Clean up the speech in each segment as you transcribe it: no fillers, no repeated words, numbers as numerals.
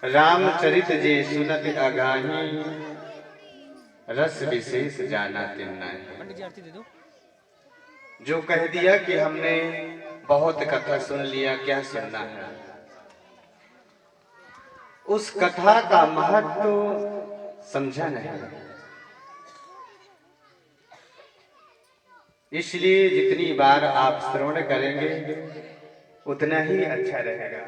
रामचरित जे सुनत अगाही, रस विशेष जाना तिन नाही। जो कह दिया कि हमने बहुत कथा सुन लिया, क्या सुनना है, उस कथा का महत्व तो समझा नहीं। इसलिए जितनी बार आप श्रवण करेंगे उतना ही अच्छा रहेगा।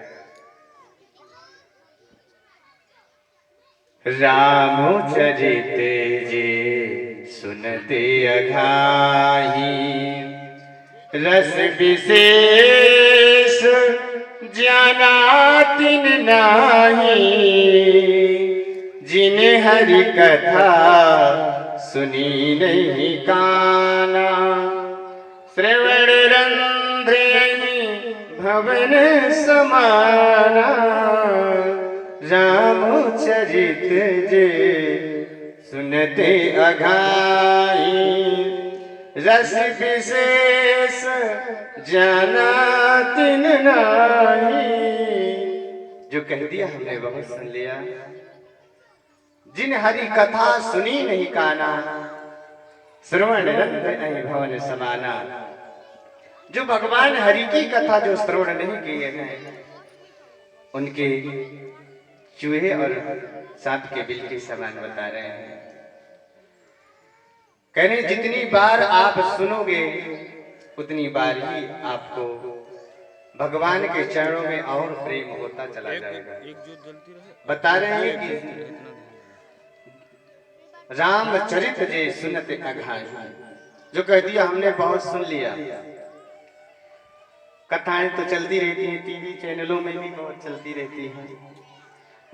रामचरित जे सुनते अघाही, रस विशेष जाना तिन नाही। जिन हरि कथा सुनी नहीं काना, श्रवण रंध्र भवन समाना। रामचरित जे सुनते अघाई, रस विशेष जाना तिन नाही। जो कह दिया हमने बहुत सुन लिया। जिन हरि कथा सुनी नहीं काना, श्रवण रंध्र नहीं भवन समाना। जो भगवान हरि की कथा जो श्रवण नहीं किए हैं, उनके चूहे और सांप के बिल के समान बता रहे हैं। कह रहे जितनी बार आप सुनोगे उतनी बार ही आपको भगवान के चरणों में और प्रेम होता चला जाएगा। बता रहे हैं कि रामचरित जे सुनते अघाई, जो कह दिया हमने बहुत सुन लिया। कथाएं तो चलती रहती हैं, टीवी चैनलों में भी बहुत चलती रहती हैं,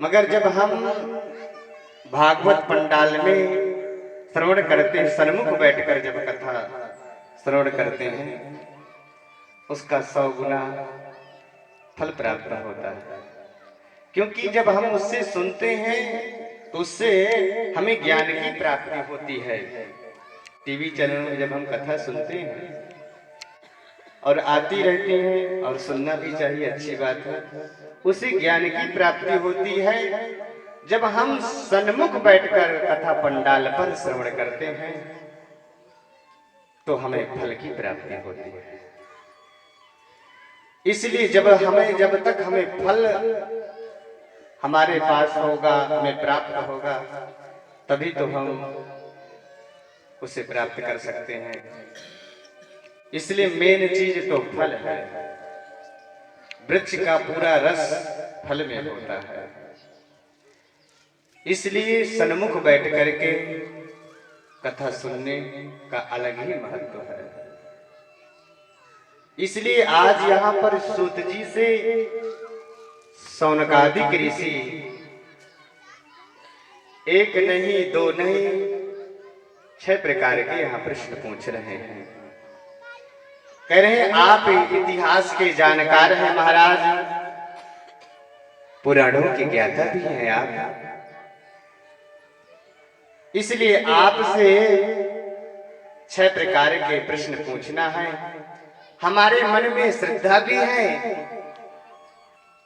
मगर जब हम भागवत पंडाल में श्रवण करते हैं, सन्मुख बैठकर जब कथा श्रवण करते हैं, उसका 100 गुना फल प्राप्त होता है। क्योंकि जब हम उससे सुनते हैं तो उससे हमें ज्ञान की प्राप्ति होती है। टीवी चैनल में जब हम कथा सुनते हैं और आती रहती हैं, और सुनना भी चाहिए, अच्छी बात है, उसी ज्ञान की प्राप्ति होती है। जब हम सन्मुख बैठकर कथा पंडाल पर श्रवण करते हैं तो हमें फल की प्राप्ति होती है। इसलिए जब तक हमें फल हमारे पास होगा, हमें प्राप्त होगा, तभी तो हम उसे प्राप्त कर सकते हैं। इसलिए मेन चीज तो फल है। वृक्ष का पूरा रस फल में होता है। इसलिए सन्मुख बैठ करके कथा सुनने का अलग ही महत्व है। इसलिए आज यहाँ पर सूत जी से शौनकादिक ऋषि एक नहीं, दो नहीं, 6 प्रकार के यहाँ प्रश्न पूछ रहे हैं। कह रहे हैं आप इतिहास के जानकार हैं महाराज, पुराणों के ज्ञाता भी हैं आप, इसलिए आपसे 6 प्रकार के प्रश्न पूछना है। हमारे मन में श्रद्धा भी है,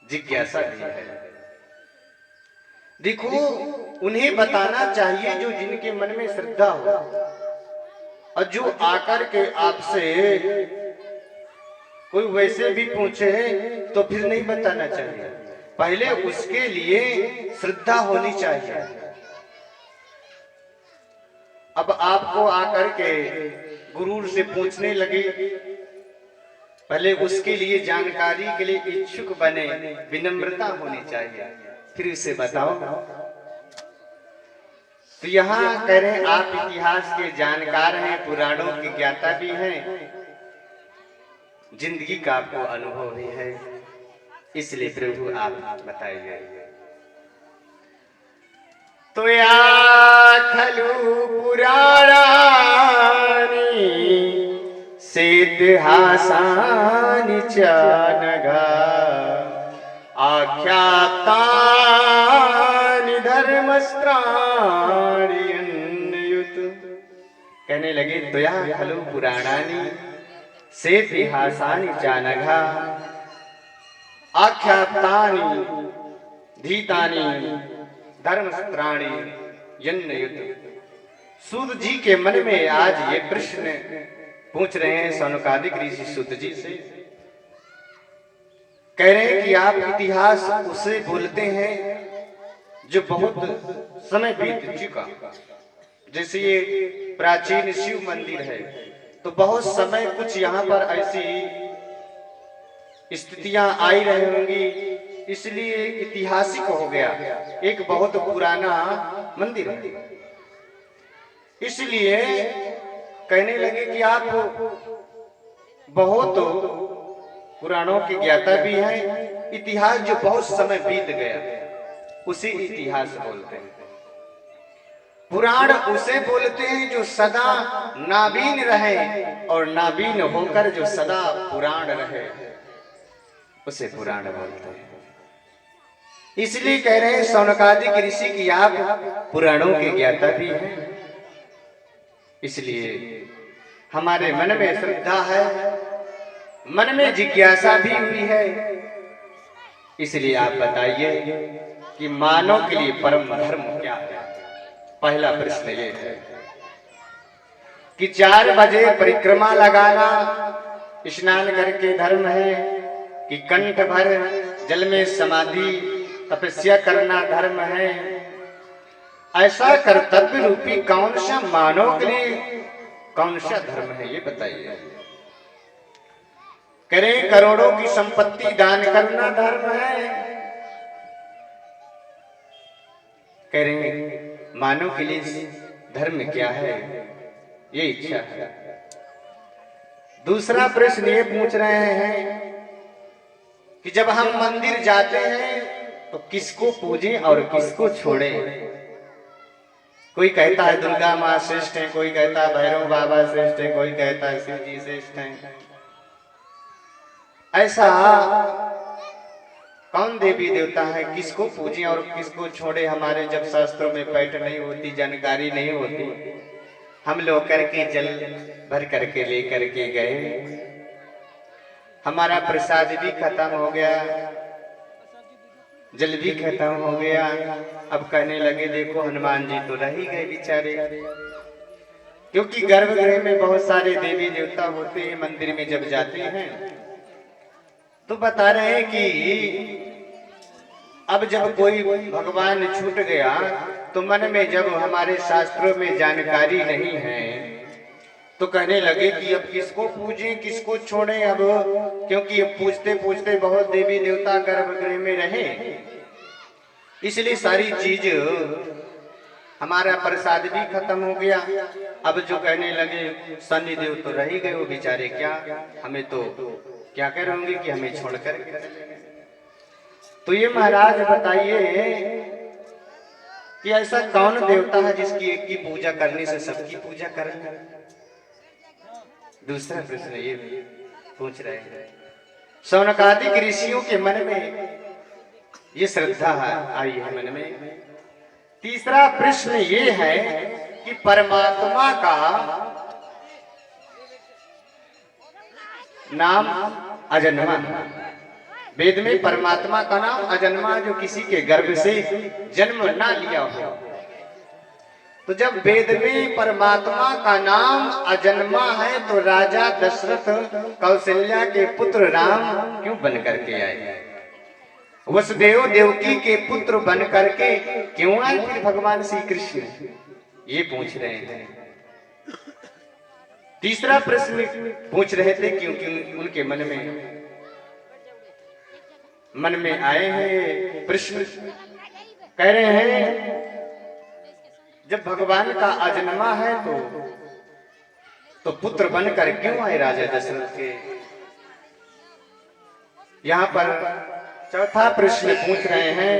जिज्ञासा भी है। देखो, उन्हें बताना चाहिए जो जिनके मन में श्रद्धा हो, और जो आकर के आपसे कोई वैसे भी पूछे तो फिर नहीं बताना चाहिए। पहले उसके लिए श्रद्धा होनी चाहिए। अब आपको आकर के गुरु से पूछने लगे, पहले उसके लिए जानकारी के लिए इच्छुक बने, विनम्रता होनी चाहिए, फिर उसे बताओ। तो यहाँ कह रहे हैं आप इतिहास के जानकार हैं, पुराणों के ज्ञाता भी हैं, जिंदगी का आपको अनुभव भी है, इसलिए प्रभु आप बताइए। तो या खलु पुराणानी सिद्धासानि चानघा, आख्यातानि धर्मस्त्राणि अन्युत। कहने लगे तो या खलु पुराणानि सिद्धासानि चानघा, आख्यातानि धीतानी धर्मस्त्राणी यन्न युद्ध। सूत जी के मन में आज ये प्रश्न पूछ रहे हैं सौनकादिक ऋषि सूत जी से। कह रहे हैं कि आप इतिहास उसे बोलते हैं जो बहुत समय बीत चुका। जैसे ये प्राचीन शिव मंदिर है तो बहुत समय कुछ यहाँ पर ऐसी स्थितियां आई रही होंगी, इसलिए ऐतिहासिक हो गया। एक बहुत पुराना मंदिर है, इसलिए कहने लगे कि आप बहुत पुराणों की ज्ञाता भी हैं। इतिहास जो बहुत समय बीत गया उसे इतिहास बोलते हैं। पुराण उसे बोलते हैं जो सदा नाबीन रहे, और नाबीन होकर जो सदा पुराण रहे उसे पुराण बोलते हैं। इसलिए कह रहे हैं सौनकादिक ऋषि की आप पुराणों के ज्ञाता भी हैं। इसलिए हमारे मन में श्रद्धा है, मन में जिज्ञासा भी हुई है। इसलिए आप बताइए कि मानव के लिए परम धर्म क्या है। पहला प्रश्न ये है कि 4 बजे परिक्रमा लगाना स्नान करके धर्म है, कि कंठ भर जल में समाधि तपस्या करना धर्म है। ऐसा कर्तव्य रूपी कौन सा मानव के लिए कौन सा धर्म है, ये बताइए। करें करोड़ों की संपत्ति दान करना धर्म है। करें मानव के लिए धर्म क्या है, ये इच्छा है। दूसरा प्रश्न ये पूछ रहे हैं कि जब हम मंदिर जाते हैं तो किसको पूजें और किसको छोड़ें। कोई कहता है दुर्गा माँ श्रेष्ठ है, कोई कहता है भैरव बाबा श्रेष्ठ है, कोई कहता है शिव जी श्रेष्ठ है। ऐसा कौन देवी देवता है, किसको पूजें और किसको छोड़े। हमारे जब शास्त्रों में पैठ नहीं होती, जानकारी नहीं होती, हम लोग करके जल भर करके ले करके गए, हमारा प्रसाद भी खत्म हो गया, जल भी खत्म हो गया। अब कहने लगे देखो हनुमान जी तो रह ही गए बेचारे, क्योंकि गर्भगृह में बहुत सारे देवी देवता होते हैं। मंदिर में जब जाते हैं तो बता रहे हैं कि अब जब कोई भगवान छूट गया तो मन में जब हमारे शास्त्रों में जानकारी नहीं है तो कहने लगे कि अब किसको पूजें किसको छोड़ें। अब क्योंकि अब पूछते पूछते बहुत देवी देवता गर्भगृह में रहे, इसलिए सारी चीज हमारा प्रसाद भी खत्म हो गया। अब जो कहने लगे शनि देव तो रह ही गए, वो बेचारे क्या हमें तो क्या करेंगे कि हमें छोड़कर। तो ये महाराज बताइए कि ऐसा कौन देवता है जिसकी एक की पूजा करने से सबकी पूजा करें। दूसरा प्रश्न ये पूछ रहे हैं, सौनकादिक ऋषियों के मन में ये श्रद्धा आई है मन में। तीसरा प्रश्न ये है कि परमात्मा का नाम अजन्मा। वेद में परमात्मा का नाम अजन्मा, जो किसी के गर्भ से जन्म ना लिया हो। तो जब वेद में परमात्मा का नाम अजन्मा है तो राजा दशरथ कौशल्या के पुत्र राम क्यों बन करके आए, वसुदेव देवकी के पुत्र बन करके क्यों आए फिर भगवान श्री कृष्ण, ये पूछ रहे हैं। तीसरा प्रश्न पूछ रहे थे क्योंकि उनके मन में आए हैं प्रश्न। कह रहे हैं जब भगवान का अजन्मा है तो पुत्र बनकर क्यों आए राजा दशरथ के। यहाँ पर चौथा प्रश्न पूछ रहे हैं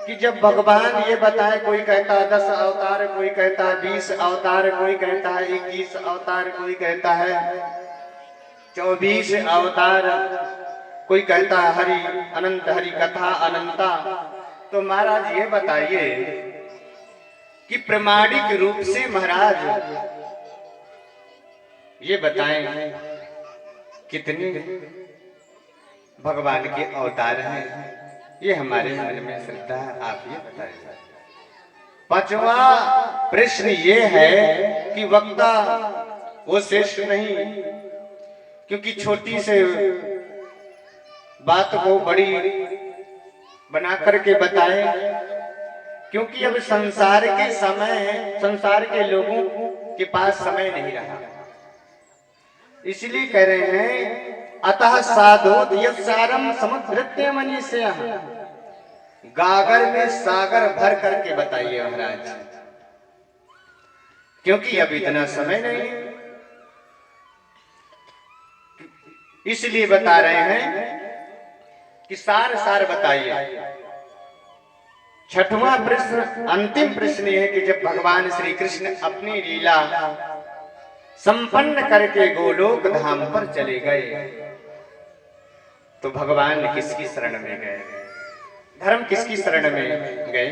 कि जब भगवान ये बताए, कोई कहता है 10 अवतार, कोई कहता है 20 अवतार, कोई कहता है 21 अवतार, कोई कहता है 24 अवतार, कोई कहता है हरि अनंत हरि कथा अनंता। तो महाराज ये बताइए कि प्रामाणिक रूप से महाराज ये बताएं कितने भगवान के अवतार हैं। ये हमारे मन में श्रद्धा, आप ये बताइए। पांचवा प्रश्न ये है कि वक्ता वो श्रेष्ठ नहीं, क्योंकि छोटी से बात को बड़ी बना करके बताए, क्योंकि अब संसार के लोगों के पास समय नहीं रहा। इसलिए कह रहे हैं अतः साधोत यत्सारम समुद्रत्य मनीषयः, गागर में सागर भर करके बताइए महाराज, क्योंकि अब इतना समय नहीं, इसलिए बता रहे हैं कि सार सार बताइए। छठवां प्रश्न, अंतिम प्रश्न यह है कि जब भगवान श्री कृष्ण अपनी लीला संपन्न करके गोलोक धाम पर चले गए, तो भगवान किसकी शरण में गए? धर्म किसकी शरण में गए?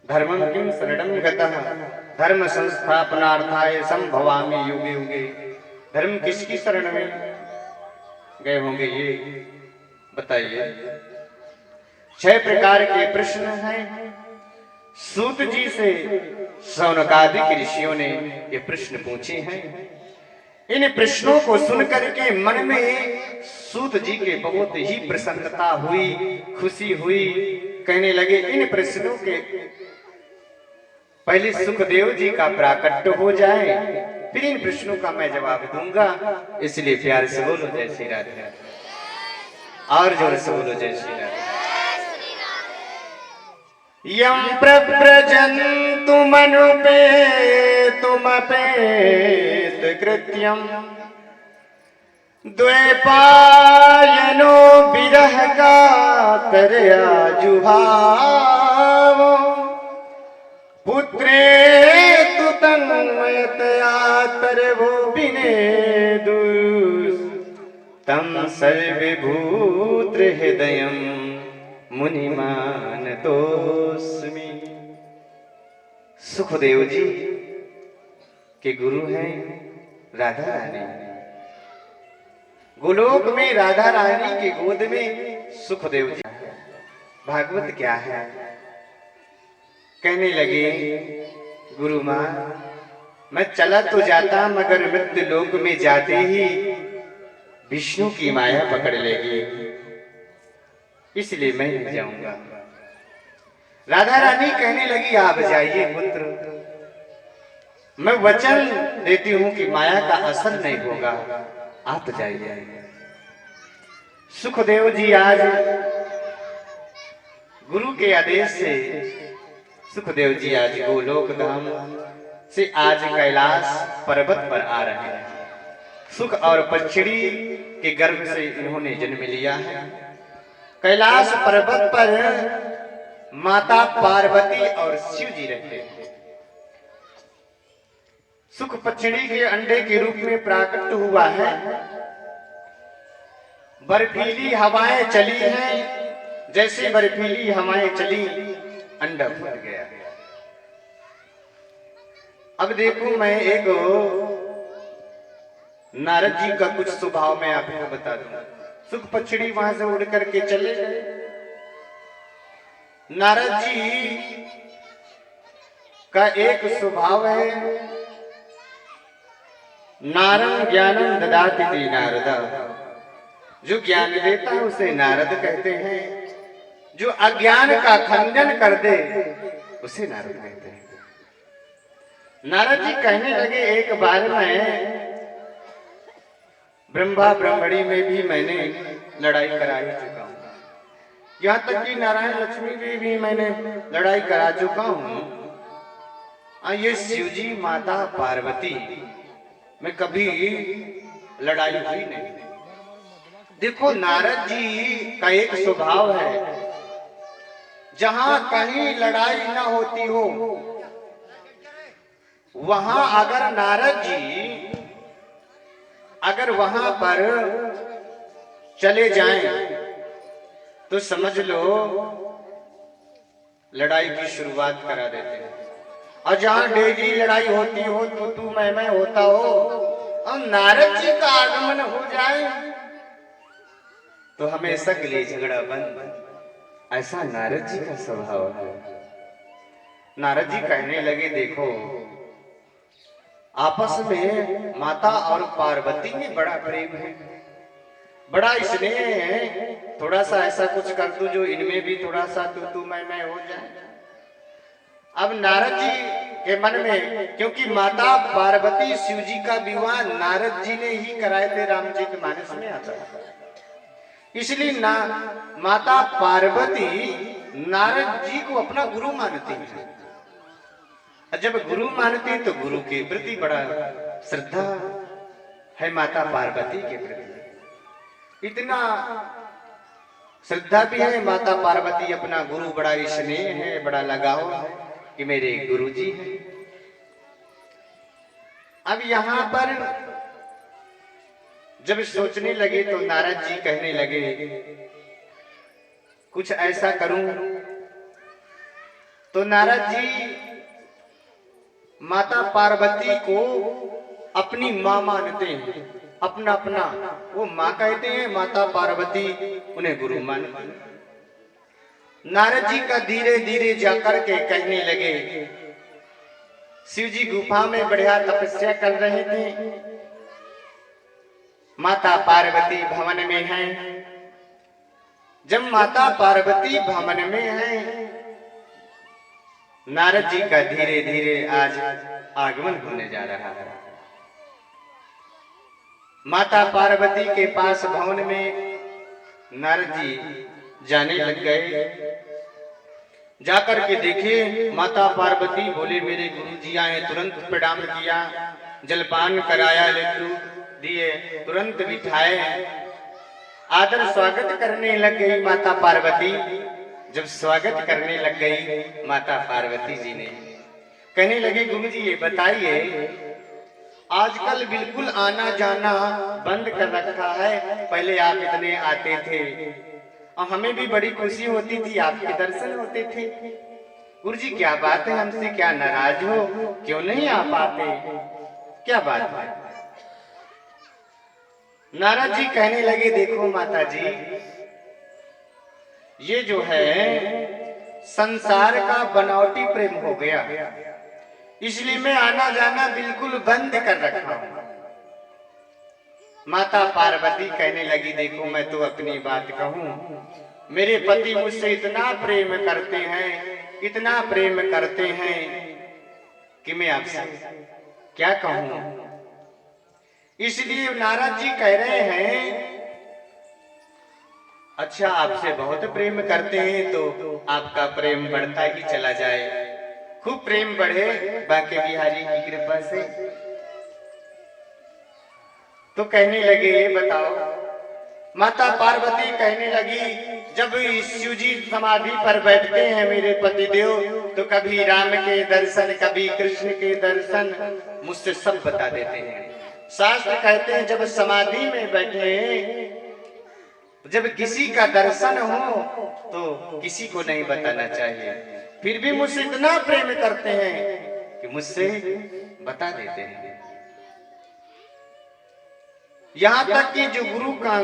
धर्मं किम शरणं गतः धर्म संस्थापनार्थाय संभवामि युगे युगे। धर्म किसकी शरण में गए होंगे, ये बताइए। 6 प्रकार के प्रश्न हैं। सूत जी से शौनकादिक ऋषियों ने ये प्रश्न पूछे हैं। इन प्रश्नों को सुनकर के मन में सूत जी के बहुत ही प्रसन्नता हुई, खुशी हुई। कहने लगे इन प्रश्नों के पहले सुखदेव जी का प्राकट्य हो जाए, फिर इन प्रश्नों का मैं जवाब दूंगा। इसलिए प्यार से बोलो जय श्री राधे, और जोर से बोलो जय श्री राधे। यम प्रव्रजन्तु मनुपेतुमपेत कृत्यम द्वैपायनो विरह कातरया जुभाव पुत्रेतु तन्मयतया तरवो विनेदुस् तम सर्वभूत हृदयम् मुनिमानतोस्मि। सुखदेव जी के गुरु हैं राधा रानी। गोलोक में राधा रानी के गोद में सुखदेव जी। भागवत क्या है? कहने लगे गुरु मां, मैं चला तो जाता मगर मृत्यु लोक में जाते ही विष्णु की माया पकड़ लेगी, इसलिए मैं नहीं जाऊंगा। राधा रानी कहने लगी आप जाइए पुत्र, मैं वचन देती हूं कि माया का असर नहीं होगा, आप जाइए। सुखदेव जी आज गुरु के आदेश से सुखदेव जी आज गोलोक धाम से आज कैलाश पर्वत पर आ रहे हैं। सुख और पक्षिणी के गर्भ से इन्होंने जन्म लिया है। कैलाश पर्वत पर माता पार्वती और शिव जी रहते हैं। सुख पक्षिणी के अंडे के रूप में प्राकट हुआ है। बर्फीली हवाएं चली हैं, जैसे बर्फीली हवाएं चली अंडा फूट गया। अब देखो मैं एक नारद जी का कुछ स्वभाव में आपको बता दूं। सुख पक्षिणी वहां से उड़ करके चले गए। नारद जी का एक स्वभाव है, नारं ज्ञानं ददाति नारद। जो ज्ञान देता है उसे नारद कहते हैं, जो अज्ञान का खंडन कर दे उसे नारद कहते हैं। नारद जी कहने लगे एक बार मैं ब्रह्मा ब्रह्मणी में भी मैंने लड़ाई करा ही चुका हूं, यहां तक कि नारायण लक्ष्मी भी मैंने लड़ाई करा चुका हूं। ये शिवजी माता पार्वती में कभी लड़ाई हुई नहीं। देखो नारद जी का एक स्वभाव है, जहां कहीं लड़ाई न होती हो वहां अगर नारद जी अगर वहां पर चले जाएं तो समझ लो लड़ाई की शुरुआत करा देते हैं। और जहां डेली लड़ाई होती हो तो तू मैं होता हो और नारद जी का आगमन हो जाए तो हमेशा के लिए झगड़ा बंद। ऐसा नारद जी का स्वभाव है। नारद जी कहने लगे, देखो आपस में माता और पार्वती में बड़ा प्रेम है, बड़ा स्नेह है। थोड़ा सा ऐसा कुछ कर दो जो इनमें भी थोड़ा सा तू मैं हो जाए। अब नारद जी के मन में, क्योंकि माता पार्वती शिव जी का विवाह नारद जी ने ही कराए थे, राम जी के मानस में आता है, इसलिए माता पार्वती नारद जी को अपना गुरु मानती है। जब गुरु मानती तो गुरु के प्रति बड़ा श्रद्धा है माता पार्वती के प्रति। इतना श्रद्धा भी है माता पार्वती, अपना गुरु बड़ा स्नेह है, बड़ा लगाव है कि मेरे गुरु जी हैं। अब यहाँ पर जब सोचने लगे तो नारद जी कहने लगे, कुछ ऐसा करूं। तो नारद जी माता पार्वती को अपनी माँ मानते हैं, अपना अपना वो माँ कहते हैं, माता पार्वती उन्हें गुरु मानते हैं। नारद जी का धीरे धीरे जाकर के कहने लगे, शिव जी गुफा में बढ़िया तपस्या कर रहे थे, माता पार्वती भवन में हैं। जब माता पार्वती भवन में हैं, नारद जी का धीरे धीरे आज आगमन होने जा रहा है। माता पार्वती के पास भवन में नारद जी जाने लग गए। जाकर के देखे माता पार्वती, बोले मेरे गुरु जी आए। तुरंत प्रणाम किया, जलपान कराया, लड्डू दिए, तुरंत बिठाए, आदर स्वागत करने लग गई माता पार्वती। जब स्वागत करने लग गई माता पार्वती जी ने कहने लगे, गुरु जी ये बताइए, आजकल बिल्कुल आना जाना बंद कर रखा है, पहले आप इतने आते थे और हमें भी बड़ी खुशी होती थी, आपके दर्शन होते थे। गुरु जी क्या बात है, हमसे क्या नाराज हो, क्यों नहीं आ पाते, क्या बात है? नारद जी कहने लगे, देखो माता जी, ये जो है संसार का बनावटी प्रेम हो गया, इसलिए मैं आना जाना बिल्कुल बंद कर रखा हूं। माता पार्वती कहने लगी, देखो मैं तो अपनी बात कहूं, मेरे पति मुझसे इतना प्रेम करते हैं, इतना प्रेम करते हैं कि मैं आपसे क्या कहूं। इसलिए नारद जी कह रहे हैं, अच्छा आपसे बहुत प्रेम करते हैं तो आपका प्रेम बढ़ता ही चला जाए, खूब प्रेम बढ़े बांके बिहारी की कृपा से। तो कहने लगे, ये बताओ, माता पार्वती कहने लगी, जब शिव जी समाधि पर बैठते हैं मेरे पतिदेव, तो कभी राम के दर्शन, कभी कृष्ण के दर्शन मुझसे सब बता देते हैं। शास्त्र कहते हैं जब समाधि में बैठे, जब किसी का दर्शन हो तो किसी को नहीं बताना चाहिए, फिर भी मुझसे इतना प्रेम करते हैं कि मुझसे बता देते हैं। यहाँ तक कि जो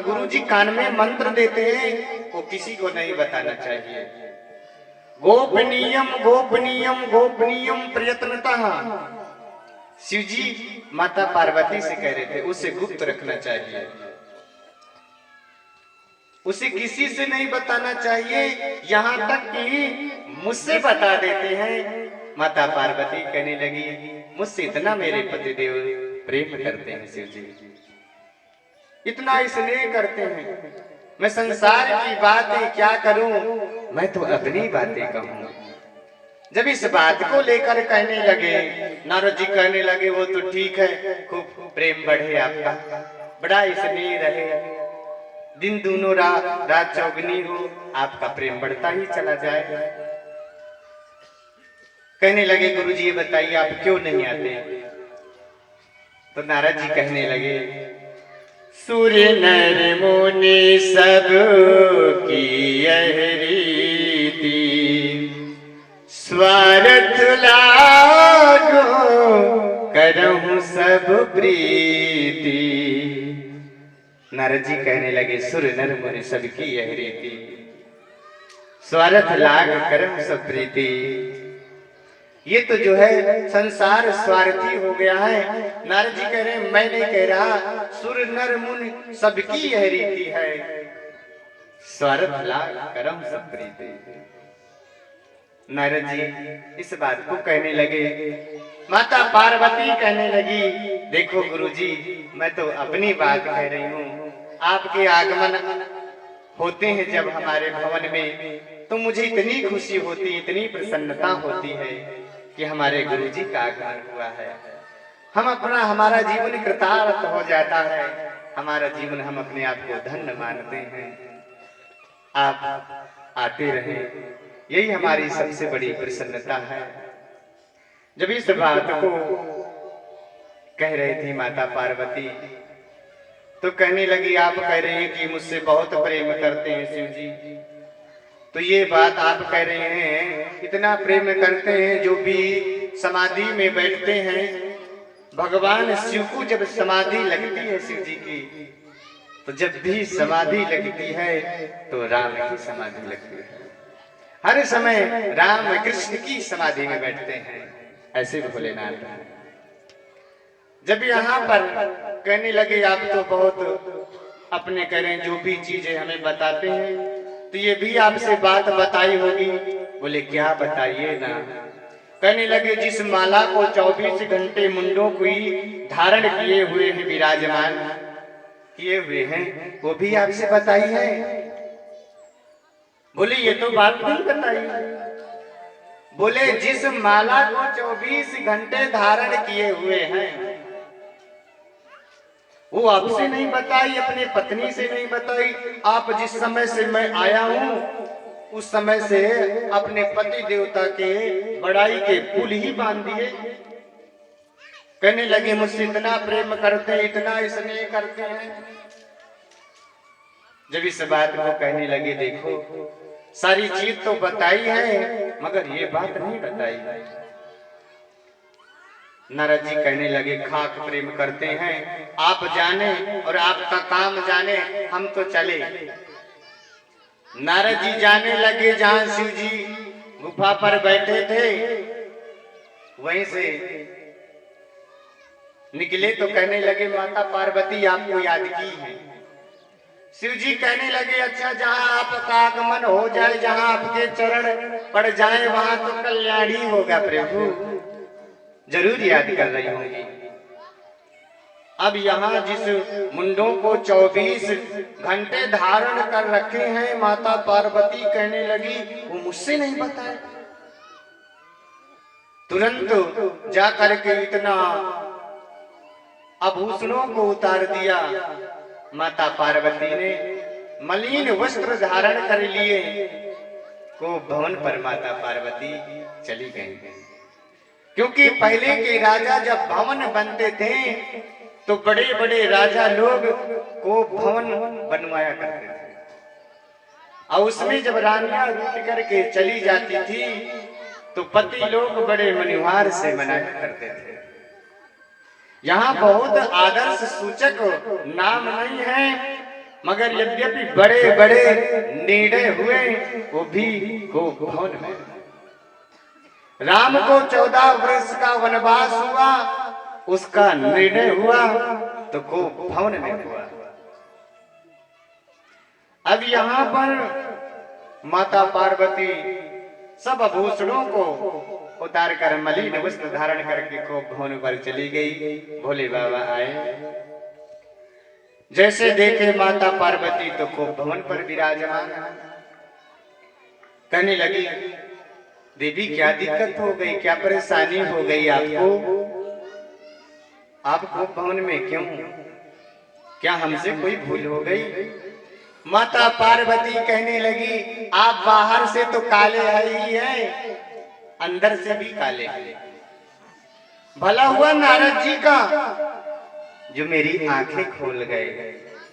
गुरु जी कान में मंत्र देते हैं वो किसी को नहीं बताना चाहिए। गोपनीयम गोपनीयम गोपनीयम प्रयत्नतः, शिव जी माता पार्वती से कह रहे थे उसे गुप्त रखना चाहिए, उसे किसी से नहीं बताना चाहिए, यहाँ तक कि मुझसे बता देते हैं। माता पार्वती कहने लगी, मुझसे इतना मेरे पतिदेव प्रेम करते हैं शिव जी, इतना स्नेह करते हैं, मैं संसार की बातें क्या करूं, मैं तो अपनी बातें कहूं। जब इस बात को लेकर कहने लगे, नारद जी कहने लगे, वो तो ठीक है, खूब प्रेम बढ़े आपका, बड़ा स्नेह रहे, दिन दूनों रात चौगनी हो, आपका प्रेम बढ़ता ही चला जाएगा। कहने लगे, गुरु जी ये बताइए आप क्यों नहीं आते? तो नारद जी कहने लगे, सूर्य नर मुनि सब की यह रीति, स्वार्थ लागो करहूं सब प्रीति, नारद जी कहने लगे सुर नर मुनि सबकी यह रीति, स्वार्थ लाग कर्म सब प्रीति। ये तो जो है संसार स्वार्थी हो गया है। नारद जी कह रहे हैं मैं नहीं कह रहा, सुर नर मुनि सबकी यह रीति है, स्वार्थ लाग कर्म सब प्रीति। नारद जी इस बात को कहने लगे। माता पार्वती कहने लगी देखो गुरुजी, मैं तो अपनी बात कह रही हूँ। आपके आगमन होते हैं जब हमारे भवन में, तो मुझे इतनी खुशी होती, इतनी प्रसन्नता होती है कि हमारे गुरुजी का आगमन हुआ है। हम अपना हमारा जीवन कृतार्थ हो जाता है, हमारा जीवन हम अपने आप को धन्य मानते हैं। आप आते रहे, यही हमारी सबसे बड़ी प्रसन्नता है। जब इस बात को कह रही थी माता पार्वती, तो कहने लगी आप कह रहे हैं कि मुझसे बहुत प्रेम करते हैं शिव जी, तो ये बात आप कह रहे हैं इतना प्रेम करते हैं, जो भी समाधि में बैठते हैं, भगवान शिव को जब समाधि लगती है शिव जी की, तो जब भी समाधि लगती है तो राम की समाधि लगती है। हर समय राम कृष्ण की समाधि में बैठते हैं, ऐसे भोलेनाथ। जब यहाँ पर कहने लगे आप तो बहुत अपने करें, जो भी चीजें हमें बताते हैं, तो ये भी आपसे बात बताई होगी। बोले क्या बताइए ना। कहने लगे जिस माला को 24 घंटे मुंडों को धारण किए हुए हैं, विराजमान किए हुए हैं, वो भी आपसे बताई है। बोले ये तो बात नहीं बताई। बोले जिस माला को 24 घंटे धारण किए हुए हैं, वो आपसे नहीं बताई, अपने पत्नी से नहीं बताई। आप जिस समय से मैं आया हूं, उस समय से अपने पति देवता के बड़ाई के पुल ही बांध दिए। कहने लगे मुझसे इतना प्रेम करते हैं, इतना स्नेह करते हैं। जब इस बात को कहने लगे देखो सारी चीज तो बताई है, मगर ये बात नहीं बताई। नारद जी कहने लगे खाक प्रेम करते हैं, आप जाने और आपका काम जाने, हम तो चले। नारद जी जाने लगे जहां शिव जी गुफा पर बैठे थे, वहीं से निकले तो कहने लगे माता पार्वती आपको याद की है। शिव जी कहने लगे अच्छा जहां आपका आगमन हो जाए, जहां आपके चरण पड़ जाए, वहां तो कल्याण ही होगा प्रभु, जरूर याद कर रही होंगी। अब यहाँ जिस मुंडों को 24 घंटे धारण कर रखे हैं, माता पार्वती कहने लगी वो मुझसे नहीं बताए। तुरंत जा करके इतना आभूषणों को उतार दिया। माता पार्वती ने मलिन वस्त्र धारण कर लिए, को भवन पर माता पार्वती चली गई। क्योंकि पहले के राजा जब भवन बनते थे तो बड़े बड़े राजा लोग को भवन बनवाया करते थे, और उसमें जब रानियां रूठ करके चली जाती थी तो पति लोग बड़े मनिहार से मनाया करते थे। यहाँ बहुत आदर्श सूचक नाम नहीं है, मगर यद्यपि बड़े बड़े निर्णय हुए, वो भी को भवन में। राम को 14 वर्ष का वनवास हुआ, उसका निर्णय हुआ तो को भवन में हुआ। अब यहाँ पर माता पार्वती सब आभूषणों को उतार कर मलिन वस्त्र धारण करके को भवन पर चली गई। भोले बाबा आए, जैसे देखे माता पार्वती तो को भवन पर विराजमान। कहने लगी देवी क्या दिक्कत हो गई, क्या परेशानी हो गई आपको? आपको भवन में क्यों, क्या हमसे कोई भूल हो गई? माता पार्वती कहने लगी आप बाहर से तो काले ही हैं, अंदर से भी काले हैं। भला हुआ नारद जी का जो मेरी आंखें खोल गए।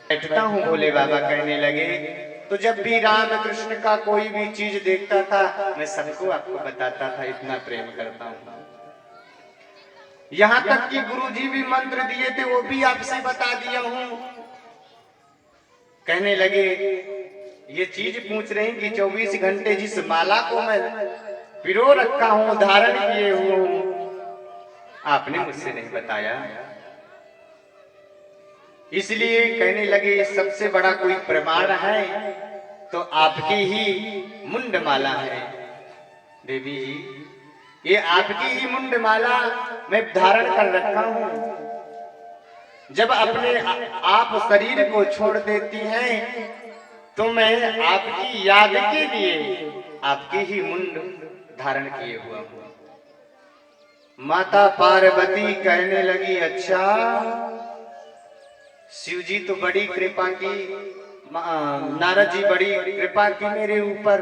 बैठता हूँ भोले बाबा कहने लगे, तो जब भी राम कृष्ण का कोई भी चीज देखता था मैं सबको आपको बताता था, इतना प्रेम करता हूँ। यहाँ तक कि गुरुजी भी मंत्र दिए थे वो भी आपसे बता दिया हूँ। कहने लगे ये चीज पूछ रही कि 24 घंटे जिस माला को मैं पिरो रखा हूं, धारण किए हुए हूं, आपने मुझसे नहीं बताया। इसलिए कहने लगे सबसे बड़ा कोई प्रमाण है तो आपकी ही मुंड माला है देवी जी, ये आपकी ही मुंड माला मैं धारण कर रखा हूं। जब अपने आप शरीर को छोड़ देती हैं तो मैं आपकी याद के लिए आपकी ही मुंड धारण किए हुआ हूं। माता पार्वती कहने लगी अच्छा, शिव जी तो बड़ी कृपा की, नारद जी बड़ी कृपा की मेरे ऊपर,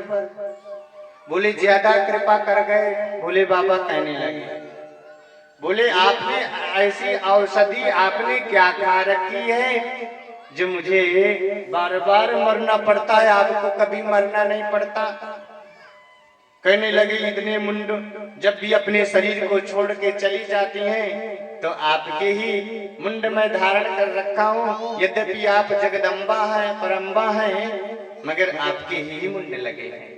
बोले ज्यादा कृपा कर गए। बोले बाबा कहने लगे, बोले आपने ऐसी औषधि आपने क्या खा रखी है जो मुझे बार बार मरना पड़ता है, आपको कभी मरना नहीं पड़ता। कहने लगे इतने मुंड जब भी अपने शरीर को छोड़ के चली जाती हैं तो आपके ही मुंड में धारण कर रखा हूं। यद्यपि आप जगदम्बा है, परम्बा है, मगर आपके ही मुंड लगे हैं,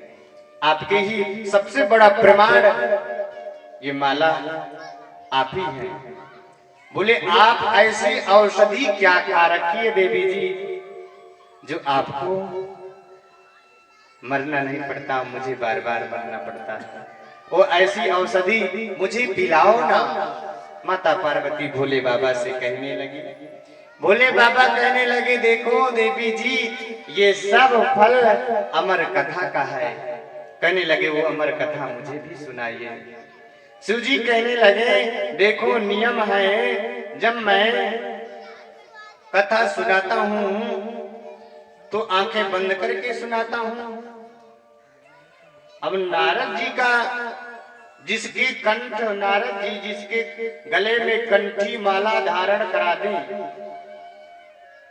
आपके ही सबसे बड़ा प्रमाण ये माला आप ही है। बोले आप ऐसी औषधि क्या खा रखी है देवी जी जो आपको मरना नहीं पड़ता, मुझे बार बार मरना पड़ता है, वो ऐसी औषधि मुझे पिलाओ ना। माता पार्वती भोले बाबा से कहने लगी। भोले बाबा कहने लगे देखो देवी जी ये सब फल अमर कथा का है। कहने लगे वो अमर कथा मुझे भी सुनाइए। शिव जी कहने लगे देखो नियम है, जब मैं कथा सुनाता हूं तो आंखें बंद करके सुनाता हूं। अब नारद जी का जिसके कंठ, नारद जी जिसके गले में कंठी माला धारण करा दें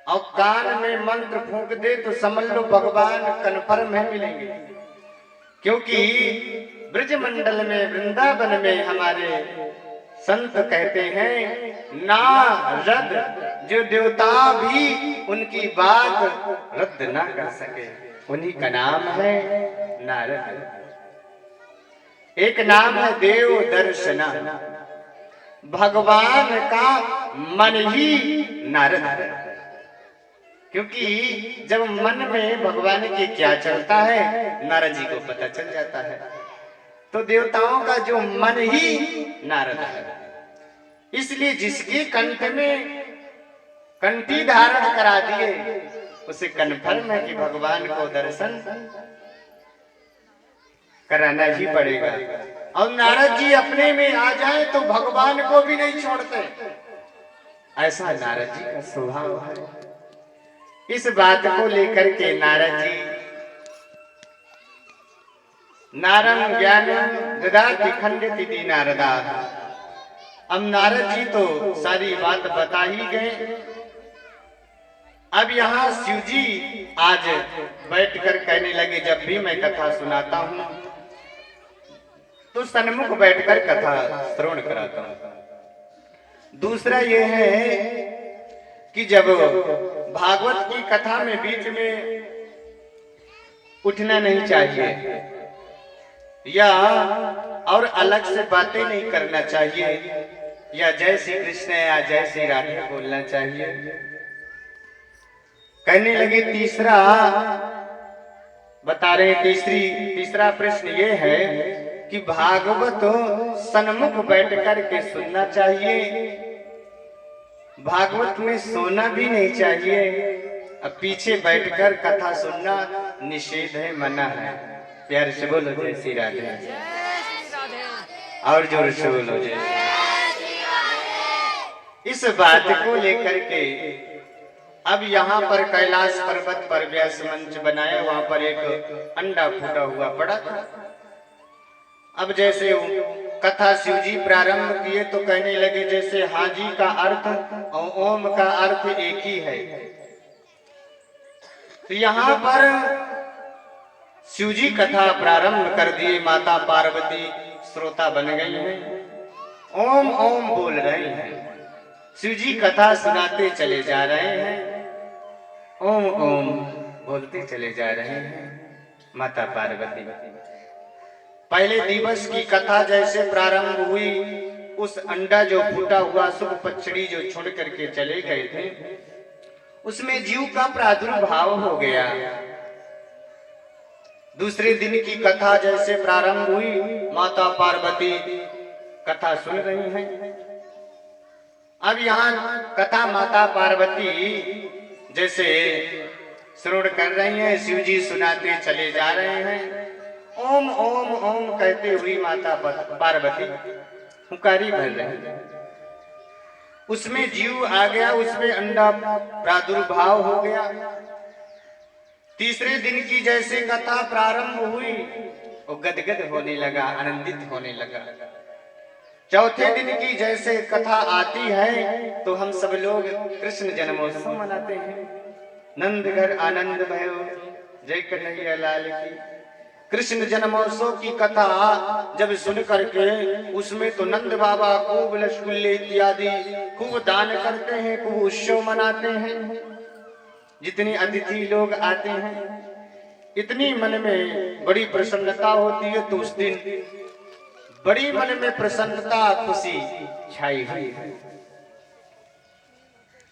और कान में मंत्र फूंक दे तो समझ लो भगवान कन्फर्म है मिलेंगे। क्योंकि ब्रजमंडल में, वृंदावन में हमारे संत कहते हैं नारद जो देवता भी उनकी बात रद्द ना कर सके, उन्हीं का नाम है नारद। एक नाम है देव दर्शना, भगवान का मन ही नारद है। क्योंकि जब मन में भगवान के क्या चलता है नारद जी को पता चल जाता है, तो देवताओं का जो मन ही नारद है। इसलिए जिसके कंठ में कंठी धारण करा दिए उसे कन्फर्म है कि भगवान को दर्शन कराना ही पड़ेगा। और नारद जी अपने में आ जाए तो भगवान को भी नहीं छोड़ते, ऐसा नारद जी का स्वभाव है। इस बात को लेकर के नारद जी नारम ज्ञानम ददाति खंडति नारदा। अब नारद जी तो सारी बात बता ही गए। अब यहाँ शिव जी आज बैठकर कहने लगे जब भी मैं कथा सुनाता हूँ तो सन्मुख बैठकर कथा श्रवण कराता हूँ। दूसरा ये है कि जब भागवत की कथा में बीच में उठना नहीं चाहिए या और अलग से बातें नहीं करना चाहिए या जय श्री कृष्ण या जय श्री राधे बोलना चाहिए। कहने लगे तीसरा बता रहे, तीसरा प्रश्न ये है कि भागवत सन्मुख बैठ कर के सुनना चाहिए, भागवत में सोना भी नहीं चाहिए, अब पीछे बैठकर कथा सुनना निषेध है, मना है। प्यार से बोलो जय श्री राधे, और जोर से बोलो जय। इस बात को लेकर के अब यहाँ पर कैलाश पर्वत पर व्यास मंच बनाया, वहां पर एक अंडा फूटा हुआ पड़ा था। अब जैसे कथा शिव जी प्रारंभ किए तो कहने लगे जैसे हाजी का अर्थ और ओम का अर्थ एक ही है। तो यहाँ पर शिव जी कथा प्रारंभ कर दिए, माता पार्वती श्रोता बन गई हैं, ओम ओम बोल रहे हैं, शिव जी कथा सुनाते चले जा रहे हैं। ओम ओम बोलते चले जा रहे हैं माता पार्वती। पहले दिवस की कथा जैसे प्रारंभ हुई, उस अंडा जो फूटा हुआ सुख पचड़ी जो छोड़ करके चले गए थे, उसमें जीव का प्रादुर्भाव हो गया। दूसरे दिन की कथा जैसे प्रारंभ हुई, माता पार्वती कथा सुन रही हैं। अब यहाँ कथा माता पार्वती जैसे श्रवण कर रही हैं, शिव जी सुनाते चले जा रहे हैं। ओम ओम ओम कहते हुए माता पार्वती हुंकारी भर रही है। उसमें जीव आ गया, उसमें अंडा प्रादुर्भाव हो गया। तीसरे दिन की जैसे कथा प्रारंभ हुई, वो गदगद होने लगा, आनंदित होने लगा। चौथे दिन की जैसे कथा आती है तो हम सब लोग कृष्ण जन्मोत्सव मनाते हैं। नंद घर आनंद भयो, जय कन्हैया लाल की। कृष्ण जन्मोत्सव की कथा जब सुन करके उसमें तो नंद बाबा खूब रसगुल्ले इत्यादि खूब दान करते हैं, खूब उत्सव मनाते हैं। जितनी अतिथि लोग आते हैं, इतनी मन में बड़ी प्रसन्नता होती है। तो उस दिन बड़ी मन में प्रसन्नता खुशी छाई हुई है।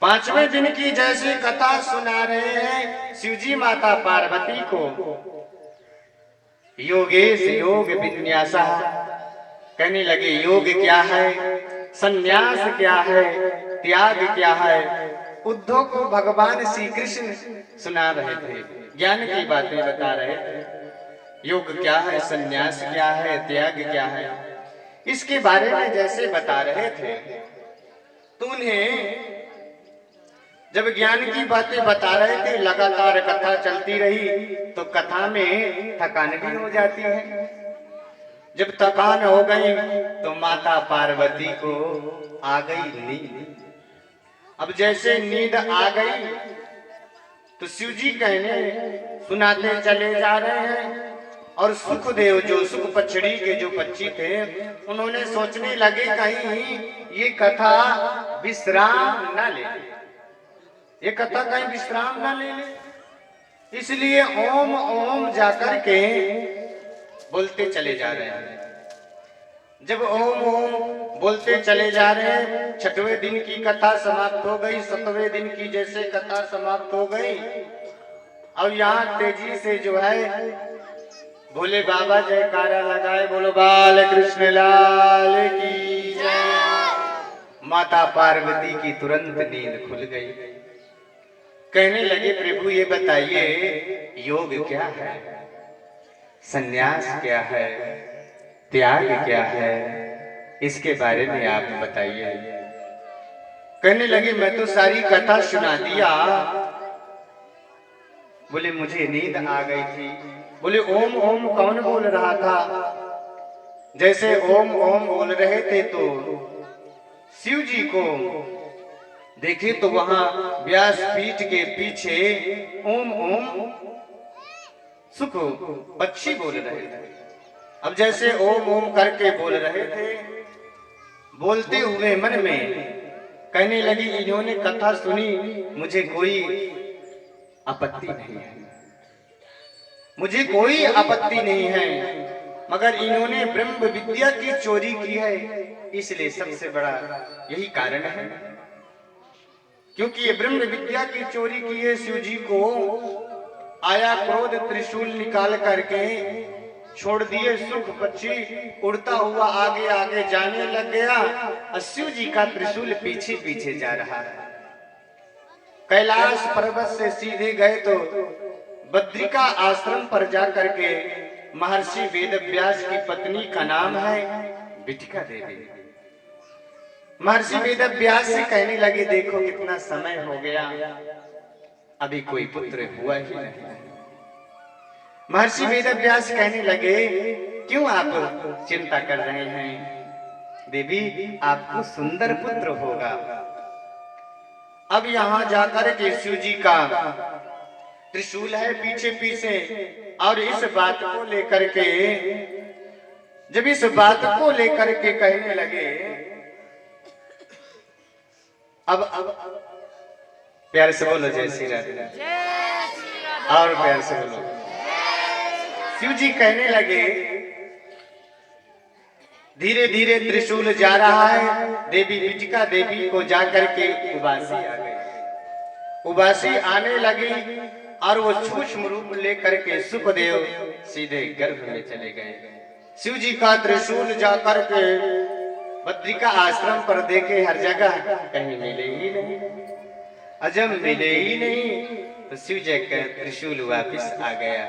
पांचवें दिन की जैसी कथा सुना रहे हैं शिवजी माता पार्वती को। योगेश योग विन्यासा, कहने लगे योग क्या है, संन्यास क्या है, त्याग क्या है। उद्धव को भगवान श्री कृष्ण सुना रहे थे, ज्ञान की बातें बता रहे थे। योग क्या है, संन्यास क्या है, त्याग क्या है, इसके बारे में जैसे बता रहे थे। तो उन्हें जब ज्ञान की बातें बता रहे थे, लगातार कथा चलती रही तो कथा में थकान भी हो जाती है। जब थकान हो गई तो माता पार्वती को आ गई नींद। अब जैसे नींद आ गई तो शिवजी कहने सुनाते चले जा रहे हैं। और सुखदेव जो सुख पचड़ी के जो पक्षी थे, उन्होंने सोचने लगे कहीं ये कथा विश्राम न ले, ये कथा कहीं विश्राम न ले ले। इसलिए ओम ओम जाकर के बोलते चले जा रहे हैं। जब ओम ओम बोलते चले जा रहे हैं, छठवें दिन की कथा समाप्त हो गई, सातवें दिन की जैसे कथा समाप्त हो गई। अब यहाँ तेजी से जो है भोले बाबा जयकारा लगाए, बोलो बाल कृष्ण लाल की जय। माता पार्वती की तुरंत नींद खुल गई। कहने लगे प्रभु ये बताइए योग क्या है, संन्यास क्या है, त्याग क्या है, इसके बारे में आप बताइए। कहने लगे मैं तो सारी कथा सुना दिया। बोले मुझे नींद आ गई थी। बोले ओम ओम कौन बोल रहा था? जैसे ओम ओम बोल रहे थे तो शिव जी को देखे तो वहां व्यास पीठ के पीछे ओम ओम सुख पक्षी बोल रहे थे। अब जैसे ओम ओम करके बोल रहे थे, बोलते हुए मन में कहने लगी इन्होंने कथा सुनी, मुझे कोई आपत्ति नहीं है, मुझे कोई आपत्ति नहीं है, मगर इन्होंने ब्रह्म विद्या की चोरी की है, इसलिए सबसे बड़ा यही कारण है। क्योंकि ये ब्रह्म विद्या की चोरी की है। शिव जी को आया क्रोध, त्रिशूल निकाल करके छोड़ दिए। सुख पक्षी उड़ता हुआ आगे आगे जाने लग गया और शिव जी का त्रिशूल पीछे पीछे जा रहा है। कैलाश पर्वत से सीधे गए तो बद्रिका आश्रम पर जाकर के महर्षि वेदव्यास की पत्नी का नाम है बिटिका देवी। महर्षि वेदव्यास से कहने लगे देखो कितना समय हो गया, अभी कोई पुत्र हुआ ही नहीं। महर्षि वेदव्यास कहने लगे क्यों आप चिंता कर रहे हैं देवी, आपको सुंदर पुत्र होगा। अब यहाँ जाकर के शिव जी का त्रिशूल है पीछे पीछे, और इस बात को लेकर के जब इस बात को लेकर के कहने लगे अब प्यार से बोलो जय श्री राधे। और प्यार से बोलो। शिव जी कहने लगे, धीरे धीरे त्रिशूल जा रहा है, देवी बिटिका देवी को जाकर के उबासी आ गई। उबासी आने लगी और वो सूक्ष्म रूप लेकर के सुखदेव सीधे गर्भ में चले गए। शिव जी का त्रिशूल जाकर के बद्रिका आश्रम पर देखे, हर जगह कहीं मिले ही नहीं। अजब मिले ही नहीं तो शिव जी का त्रिशूल वापिस आ गया।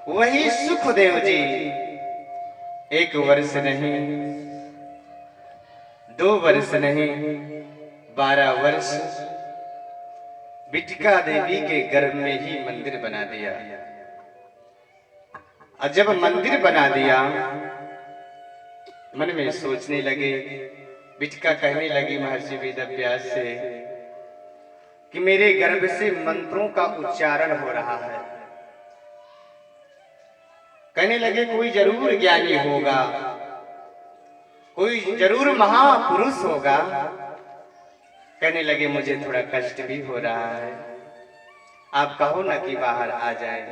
वही सुखदेव जी 1 वर्ष नहीं, 2 वर्ष नहीं, 12 वर्ष बिटिका देवी के गर्भ में ही मंदिर बना दिया। और जब मंदिर बना दिया, मन में सोचने लगे, बिटिका कहने लगी महर्षि वेदव्यास से कि मेरे गर्भ से मंत्रों का उच्चारण हो रहा है। कहने लगे कोई जरूर ज्ञानी होगा, कोई जरूर महापुरुष होगा। कहने लगे मुझे थोड़ा कष्ट भी हो रहा है, आप कहो ना कि बाहर आ जाए।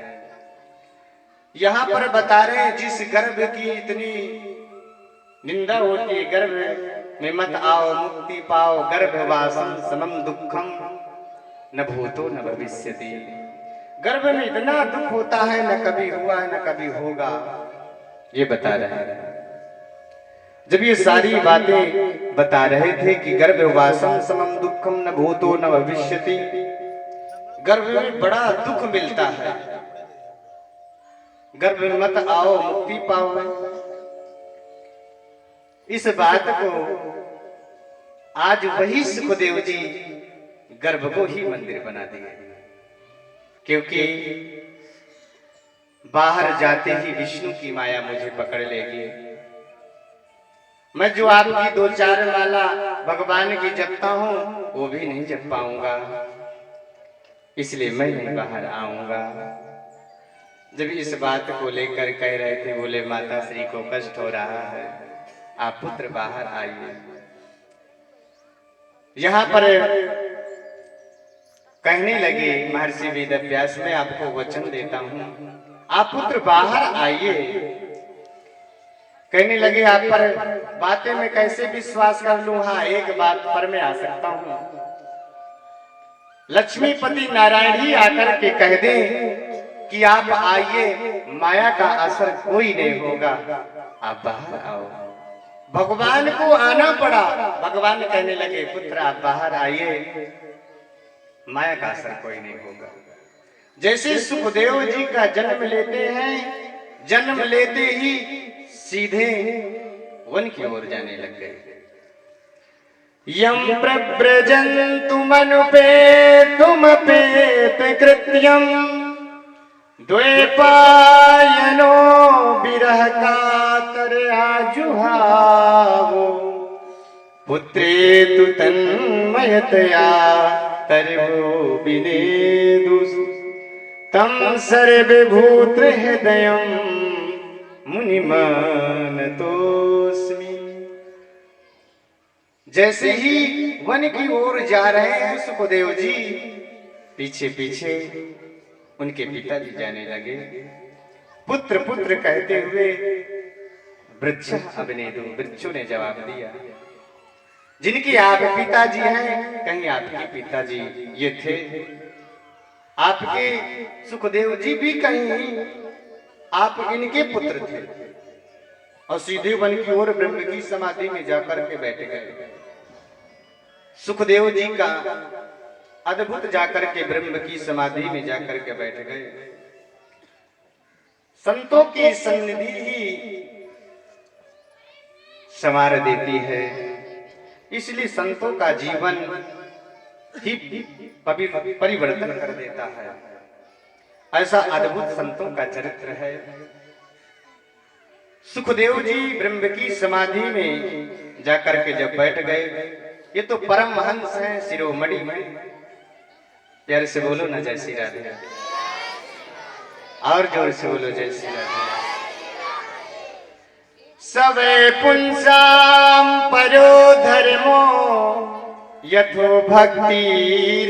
यहाँ पर बता रहे हैं जिस गर्भ की इतनी निंदा होती है, गर्भ में मत आओ मुक्ति पाओ, गर्भवासम समम दुखम न भूतो न भविष्यति। गर्भ में इतना दुख होता है, न कभी हुआ है न कभी होगा, ये बता रहे हैं। जब ये सारी बातें बता रहे थे कि गर्भवासम समम दुखम न भूतो न भविष्यति, गर्भ में बड़ा दुख मिलता है, गर्भ में मत आओ मुक्ति पाओ। इस बात को आज वही सुखदेव जी गर्भ को ही मंदिर बना दिए, क्योंकि बाहर जाते ही विष्णु की माया मुझे पकड़ लेगी। मैं जो आपकी 2-4 माला भगवान की जपता हूं वो भी नहीं जप पाऊंगा, इसलिए मैं नहीं बाहर आऊंगा। जब इस बात को लेकर कह रहे थे, बोले माता श्री को कष्ट हो रहा है, आप पुत्र बाहर आइए। यहाँ पर कहने लगे महर्षि वेदव्यास, मैं आपको वचन देता हूं, आप पुत्र बाहर आइए। कहने लगे आप पर बातें मैं कैसे विश्वास कर लूं। हाँ, एक बात पर मैं आ सकता हूं, लक्ष्मीपति नारायण ही आकर के कह दें कि आप आइए, माया का असर कोई नहीं होगा, आप बाहर आओ। भगवान को आना पड़ा। भगवान कहने लगे पुत्र आप बाहर आइए, माया का असर कोई नहीं होगा। जैसे सुखदेव जी का जन्म लेते हैं, जन्म लेते ही सीधे वन की ओर जाने लग गए। यम प्रव्रजन्तु मनुपेतुमपेत कृत्यम द्वैपायनो विरह कातरया जुहावो पुत्रेतु तन्मयतया तरवो विनेदुः तम सर्वभूत हृदयं मुनिमानतोस्मि। जैसे ही वन की ओर जा रहे हैं सुखदेव जी, पीछे पीछे उनके पिताजी जाने लगे। पुत्र पुत्र कहते हुए वृक्ष अभिनेदु, वृक्षों ने जवाब दिया, जिनके आप पिताजी हैं, कहीं आपके पिताजी ये थे? आपके सुखदेव जी भी कहीं आप इनके पुत्र थे? और सीधे वन की ओर ब्रह्म की समाधि में जाकर के बैठ गए। सुखदेव जी का अद्भुत जाकर के ब्रह्म की समाधि में जाकर के बैठ गए। संतों की सन्निधि ही संवार देती है, इसलिए संतों का जीवन ही परिवर्तन कर देता है। ऐसा अद्भुत संतों का चरित्र है। सुखदेव जी ब्रह्म की समाधि में जाकर के जब बैठ गए, ये तो परमहंस हैं, शिरोमणि में। प्यार से बोलो ना जय श्री राधे, और जोर से बोलो जय श्री राधे। सवे पुंसाम परो धर्मो यथो भक्ति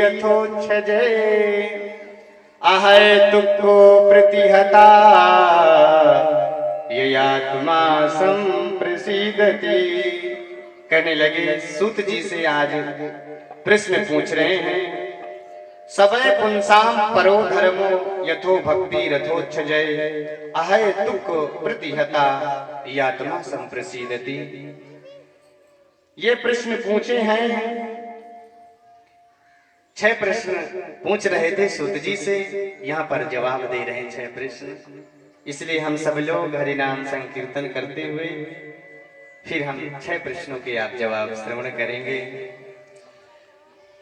रथोच्छजे अहै तुक्को प्रतिहता ययात्मा संप्रसीदति। कहने लगे सूत जी से आज प्रश्न पूछ रहे हैं। सबय पुंसाम परो धर्मो यथो भक्ति रथोच्छजय अहै तुक्को प्रतिहता ययात्मा संप्रसीदति। ये प्रश्न पूछे हैं, 6 प्रश्न पूछ रहे थे सूत जी से, यहाँ पर जवाब दे रहे हैं 6 प्रश्न। इसलिए हम सब लोग हरि नाम संकीर्तन करते हुए फिर हम 6 प्रश्नों के आप जवाब श्रवण करेंगे।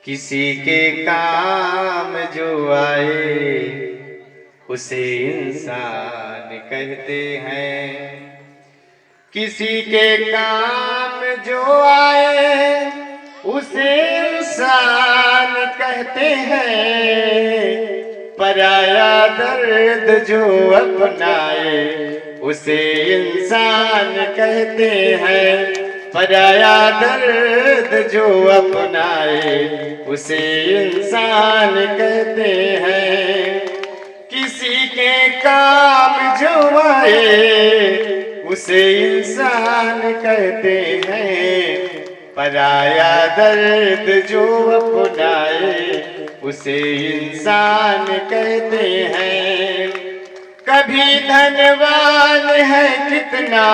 किसी के काम जो आए उसे इंसान कहते हैं, किसी के काम जो आए उसे इंसान कहते हैं, पराया दर्द जो अपनाए उसे इंसान कहते हैं, पराया दर्द जो अपनाए उसे इंसान कहते हैं। किसी के काम जो आए उसे इंसान कहते हैं, पराया दर्द जो अपनाए उसे इंसान कहते हैं। कभी धनवान है कितना,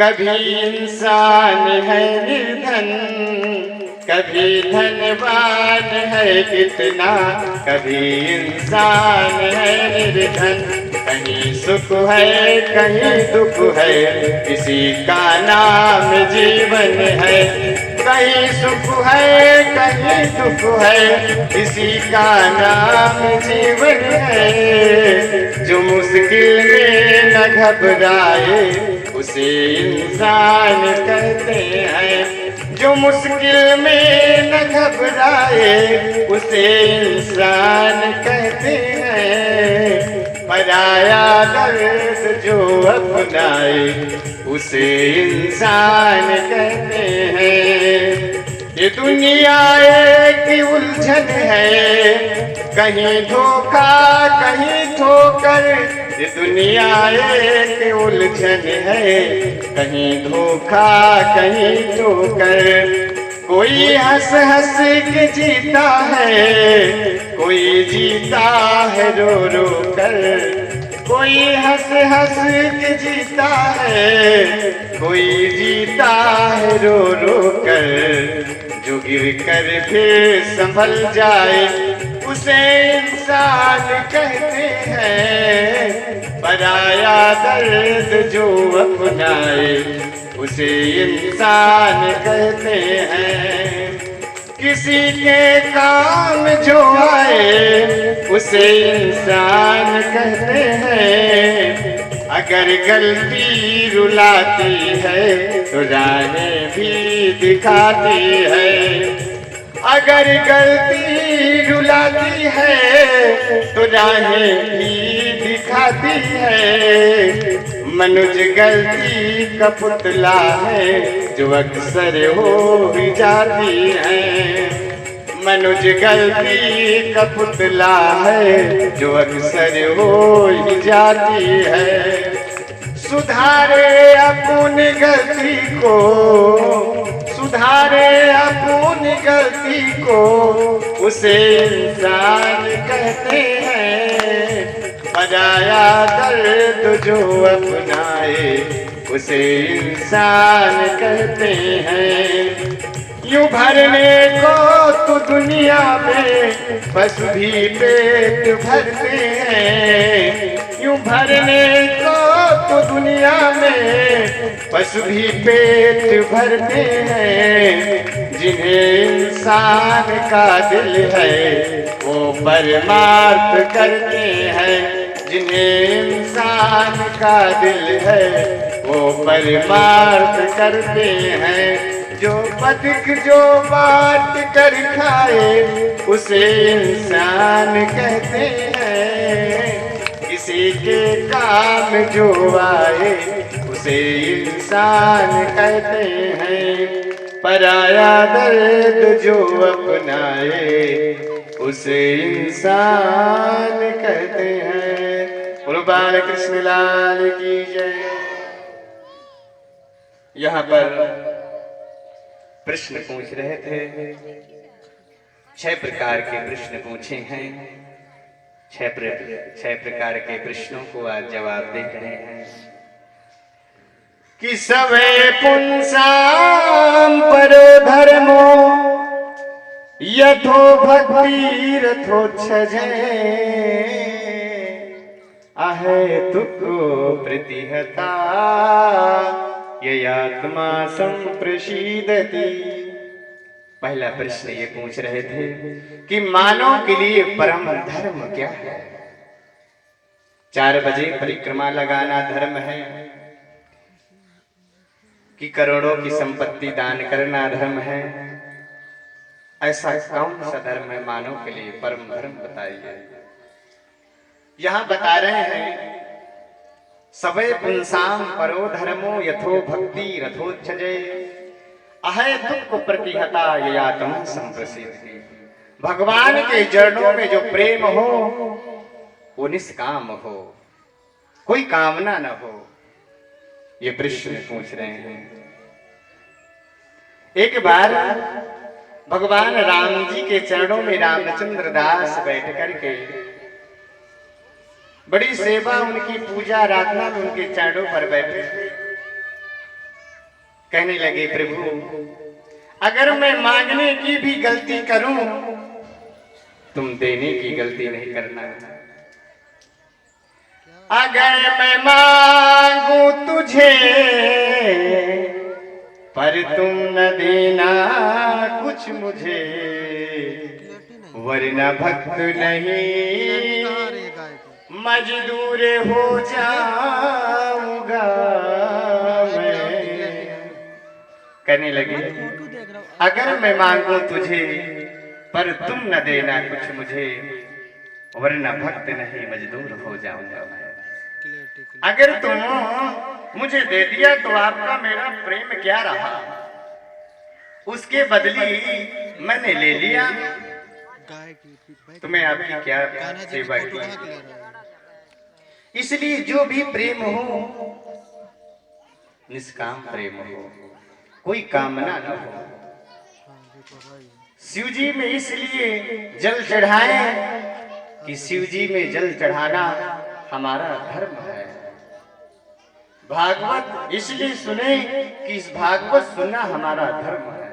कभी इंसान है निर्धन, कभी धनवान है कितना, कभी इंसान है निर्धन। कहीं सुख है कहीं दुख है, किसी का नाम जीवन है। कहीं सुख है कहीं दुख है, किसी का नाम जीवन है। जो मुश्किल में न घबराए उसे इंसान कहते हैं, जो मुश्किल में न घबराए उसे इंसान कहते हैं। पराया दर्द जो अपनाए उसे इंसान कहते हैं। ये दुनिया एक उलझन है, कहीं धोखा कहीं ठोकर। ये दुनिया एक उलझन है, कहीं धोखा कहीं ठोकर। कोई हंस हंस के जीता है, कोई जीता है रो रो कर। कोई हंस हंस के जीता है, कोई जीता है रो रो कर। जो गिर कर फिर संभल जाए उसे इंसान कहते हैं, पराया दर्द जो अपनाए उसे इंसान कहते हैं। किसी के काम जो आए उसे इंसान कहते हैं। अगर गलती रुलाती है तो राहें भी दिखाती है। अगर गलती रुलाती है तो राहें भी दिखाती है। मनुज गलती का पुतला है जो अक्सर हो ही जाती है। मनुज गलती का पुतला है जो अक्सर हो ही जाती है। सुधारे अपनी गलती को, सुधारे अपनी गलती को उसे इंसान कहते हैं। पराया दर्द जो अपनाए उसे इंसान कहते हैं। यूं भरने को तो दुनिया में बस भी पेट भरते हैं। यूं भरने को तो दुनिया में बस भी पेट भरते हैं। जिन्हें इंसान का दिल है वो परमार्थ करते हैं। जिन्हें इंसान का दिल है वो परमार्थ करते हैं। जो बदक जो बात कर खाए उसे इंसान कहते हैं। किसी के काम जो आए उसे इंसान कहते हैं। पराया दर्द जो अपनाए उसे इंसान कहते हैं। बोलो बाल कृष्ण लाल की जय। यहाँ पर प्रश्न पूछ रहे थे, 6 प्रकार के प्रश्न पूछे हैं। 6 प्रकार के प्रश्नों को आज जवाब दे रहे हैं कि सवे पुंसाम परो धर्मो यथो भक्ति रथोच्छजे आहे तुको प्रतिहता ययात्मा संप्रसीदति। पहला प्रश्न ये पूछ रहे थे कि मानव के लिए परम धर्म क्या है। 4 बजे परिक्रमा लगाना धर्म है कि करोड़ों की संपत्ति दान करना धर्म है। ऐसा कौन सा धर्म है मानव के लिए परम धर्म बताइए। यहाँ बता रहे हैं सवे पुंसाम परो धर्मो यथो भक्ति रथोच्छजे अहे तुको प्रतिहता ययात्मा संप्रसिद्धि। भगवान के चरणों में जो प्रेम हो वो निष्काम हो, कोई कामना न हो। ये प्रश्न पूछ रहे हैं। एक बार भगवान राम जी के चरणों में रामचंद्र दास बैठ करके बड़ी सेवा उनकी पूजा आराधना में उनके चरणों पर बैठे कहने लगे, प्रभु अगर मैं मांगने की भी गलती करूं तुम देने की गलती नहीं करना। अगर मैं मांगू तुझे पर तुम न देना कुछ मुझे, वरना भक्त नहीं मजदूर हो जाऊंगा मैं। कहने लगे अगर मैं मांगू तुझे पर तुम न देना कुछ मुझे, वरना भक्त नहीं मजदूर हो जाऊंगा मैं। अगर तुम मुझे दे दिया तो आपका मेरा प्रेम क्या रहा, उसके बदली मैंने ले लिया, तुम्हें आपकी क्या सेवा की। इसलिए जो भी प्रेम हो निष्काम प्रेम हो, कोई कामना न हो। शिव जी में इसलिए जल चढ़ाए कि शिव जी में जल चढ़ाना हमारा धर्म है। भागवत इसलिए सुने कि इस भागवत सुनना हमारा धर्म है।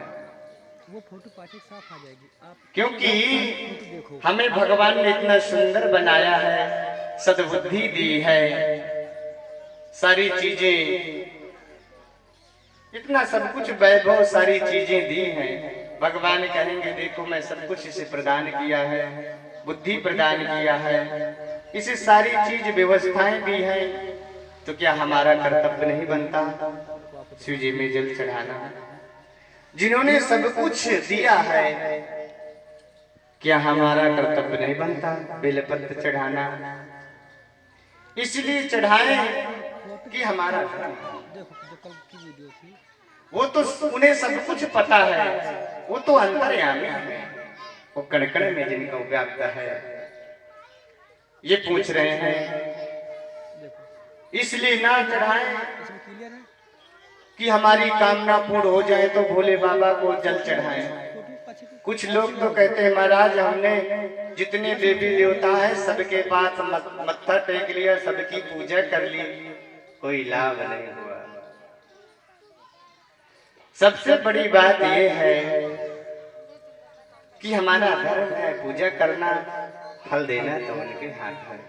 वो फोटो पार्टी साफ आ जाएगी आप, क्योंकि हमें भगवान ने इतना सुंदर बनाया है, सद्बुद्धि दी है, सारी चीजें, इतना सब कुछ वैभव सारी चीजें दी हैं। भगवान कहेंगे देखो मैं सब कुछ इसे प्रदान किया है, बुद्धि प्रदान किया है, इसे सारी चीज व्यवस्थाएं भी हैं, तो क्या हमारा कर्तव्य नहीं बनता शिव जी में जल चढ़ाना? जिन्होंने सब कुछ दिया है क्या हमारा कर्तव्य नहीं बनता बेलपत्र चढ़ाना? इसलिए चढ़ाए कि हमारा वो तो उन्हें सब कुछ पता है, वो तो अंतर्यामी है, वो कण-कण में जिनका व्याप्त है। ये पूछ रहे हैं इसलिए ना चढ़ाएं कि हमारी कामना पूर्ण हो जाए तो भोले बाबा को जल चढ़ाएं। कुछ लोग तो कहते हैं महाराज हमने जितने देवी देवता है सबके पास मत्था टेक लिया, सबकी पूजा कर ली, कोई लाभ नहीं हुआ। सबसे बड़ी बात यह है कि हमारा धर्म है पूजा करना, फल देना तो उनके हाथ है।